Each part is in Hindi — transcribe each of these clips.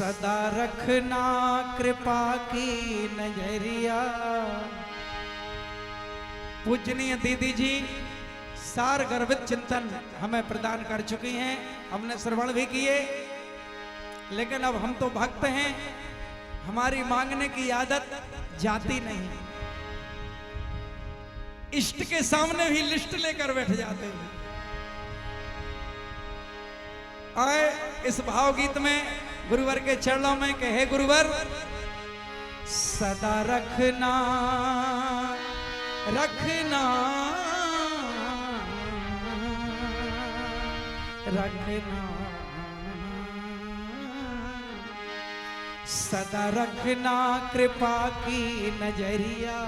सदा रखना कृपा की नजरिया। पूजनीय दीदी जी सार गर्भित चिंतन हमें प्रदान कर चुकी हैं, हमने श्रवण भी किए, लेकिन अब हम तो भक्त हैं, हमारी मांगने की आदत जाती नहीं। इष्ट के सामने भी लिस्ट लेकर बैठ जाते हैं। आए इस भावगीत में गुरुवर के चरणों में कहे गुरुवर सदा रखना रखना रखना सदा रखना कृपा की नजरिया,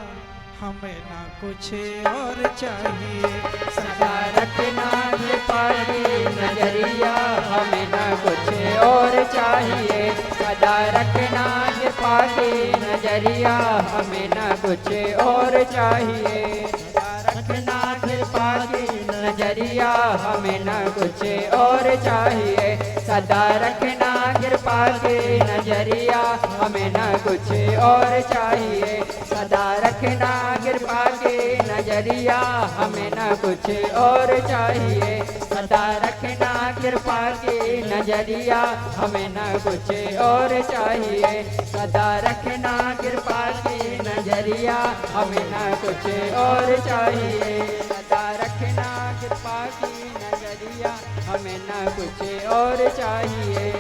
हमें ना कुछ और चाहिए। सदा रखना कृपा की नजरिया, हमें ना कुछ और चाहिए। सदा रखना कृपा की नजरिया, हमें ना कुछ और चाहिए। सदा रखना कृपा की नजरिया, हमें ना कुछ और चाहिए। सदा रखना कृपा की नजरिया, हमें ना कुछ और चाहिए। सदा रखना कृपा की नजरिया, हमें ना कुछ और चाहिए। सदा रखना कृपा की नजरिया, हमें ना कुछ और चाहिए। सदा रखना कृपा की नजरिया, हमें ना कुछ और चाहिए। सदा रखना कृपा की नजरिया, हमें ना कुछ और चाहिए।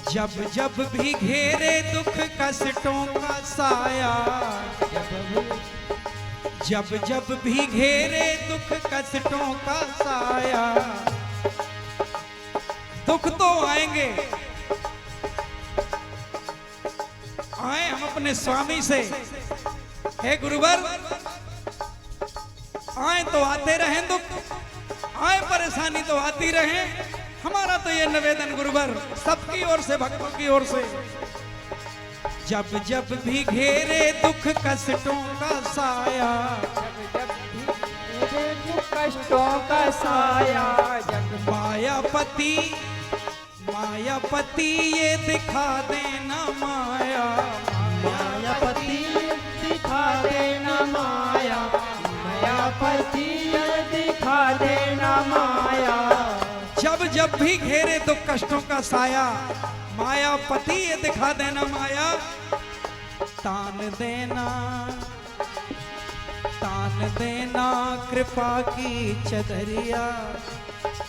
जब जब भी घेरे दुख कष्टों का साया, जब जब भी घेरे दुख कष्टों का साया, दुख तो आएंगे, आए हम अपने स्वामी से, हे गुरुवर आए तो आते रहें दुख, आए परेशानी तो आती रहे। हमारा तो ये निवेदन गुरुवर सबकी ओर से, भक्तों की ओर से, जब जब भी घेरे दुख कष्टों का साया, जब जब भी दुख कष्टों का साया, जब मायापति मायापति ये दिखा देना माया, मायापति दिखा देना माया, मायापति दिखा देना माया। जब जब भी घेरे दुख कष्टों का साया, मायापति ये दिखा देना माया। तान देना कृपा की चदरिया,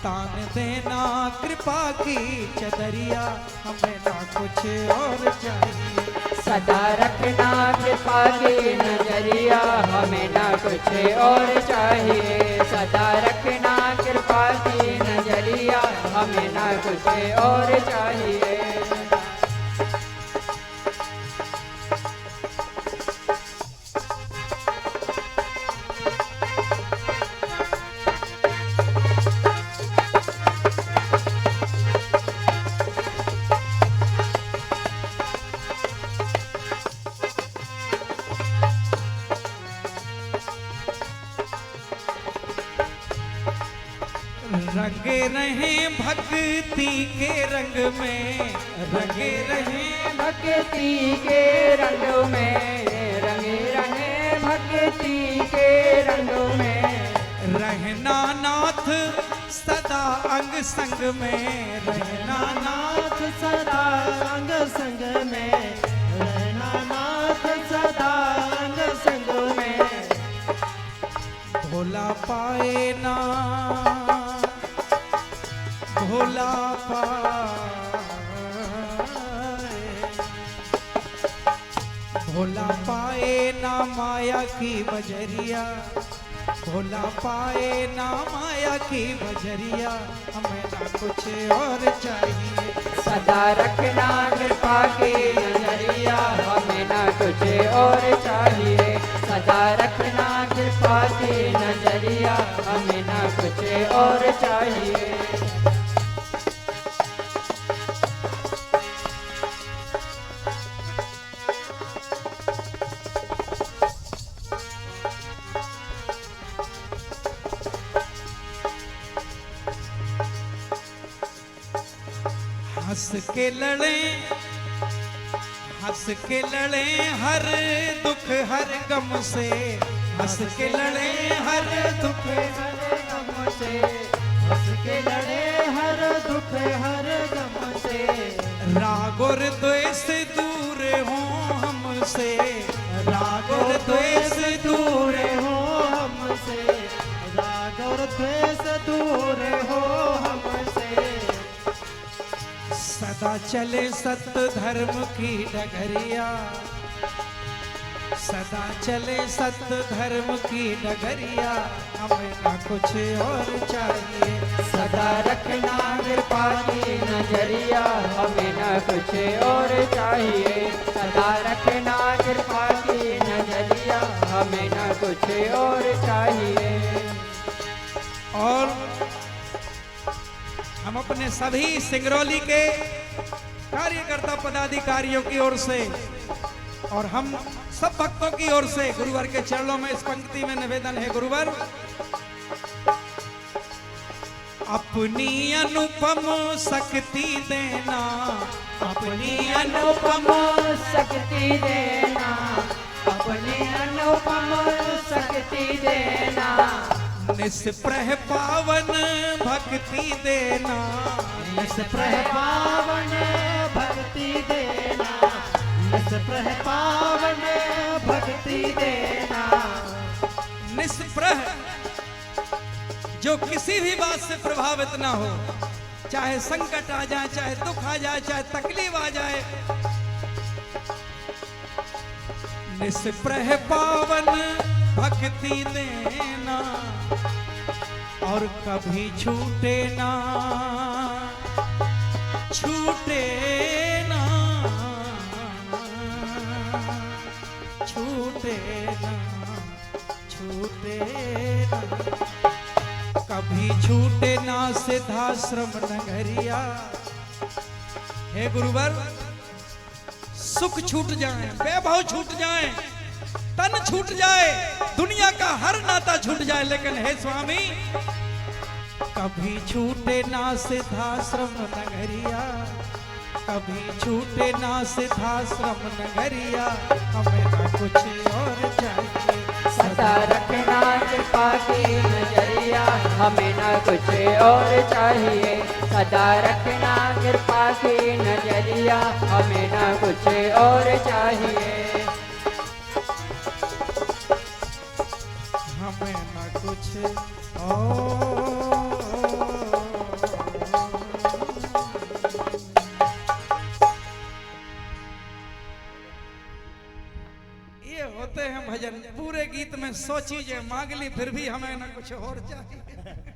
तान देना कृपा की चदरिया, हमें ना कुछ और चाहिए। सदा रखना कृपा की नजरिया, हमें ना कुछ और चाहिए। सदा रखना कृपा की नजरिया, हमें ना कुछ और चाहिए। रंगे रहें भक्ति के रंग में, रंगे रहें भक्ति के रंग में, रंगे रंगे भक्ति के रंग में। रहना नाथ सदा अंग संग में, रहना नाथ सदा अंग संग में, रहना नाथ सदा अंग संग में। भोला पाए ना भोला पाए, भोला पाए ना माया की बजरिया, भोला पाए ना माया की बजरिया, हमें ना कुछ और चाहिए। सदा रखना कृपा की नजरिया, हमें ना कुछ और चाहिए। सदा रखना कृपा की नजरिया, हमें ना कुछ और चाहिए। हंस के लड़े, हंस के लड़े हर दुख हर गम से, हंस के लड़े हर दुख हर गम से, हंस के लड़े हर दुख हर गम से। राग और द्वेष दूर हो हमसे, राग और द्वेष दूर हो हमसे, राग और द्वेष दूर हो हमसे। सदा चले सत्य धर्म की डगरिया, सदा चले सत्य धर्म की डगरिया, हमें ना कुछ और चाहिए। सदा रखना कृपा की नजरिया, हमें न कुछ और चाहिए। सदा रखना कृपा की नजरिया, हमें न कुछ और चाहिए। और हम अपने सभी सिंगरौली के कार्यकर्ता पदाधिकारियों की ओर से और हम सब भक्तों की ओर से गुरुवर के चरणों में इस पंक्ति में निवेदन है। गुरुवर, अपनी अनुपम शक्ति देना, अपनी अनुपम शक्ति देना, अपनी अनुपम शक्ति देना। निष्प्रह पावन भक्ति देना, निष्प्रह पावन भक्ति देना, निष्प्रह पावन भक्ति देना। निष्प्रह जो किसी भी बात से प्रभावित ना हो, चाहे संकट आ जाए, चाहे दुख आ जाए, चाहे तकलीफ आ जाए, निष्प्रह पावन भक्ति देना और कभी छूटे ना, छूटे ना, छूटे ना, छूटे ना, कभी छूटे ना सिद्धाश्रम नगरिया। हे गुरुवर, सुख छूट जाए, वैभव छूट जाए, तन छूट जाए, दुनिया का हर नाता छूट जाए, लेकिन हे स्वामी कभी छूटे ना सिद्धाश्रम नगरिया, कभी छूटे ना सिद्धाश्रम नगरिया, हमें ना कुछ और चाहिए। सदा रखना कृपा की नजरिया, हमें न कुछ और चाहिए। सदा रखना कृपा की नजरिया, हमें न कुछ और चाहिए। हमें ना कुछ और। ये होते हैं भजन, पूरे गीत में 100 चीजें मांग ली, फिर भी हमें ना कुछ और चाहिए।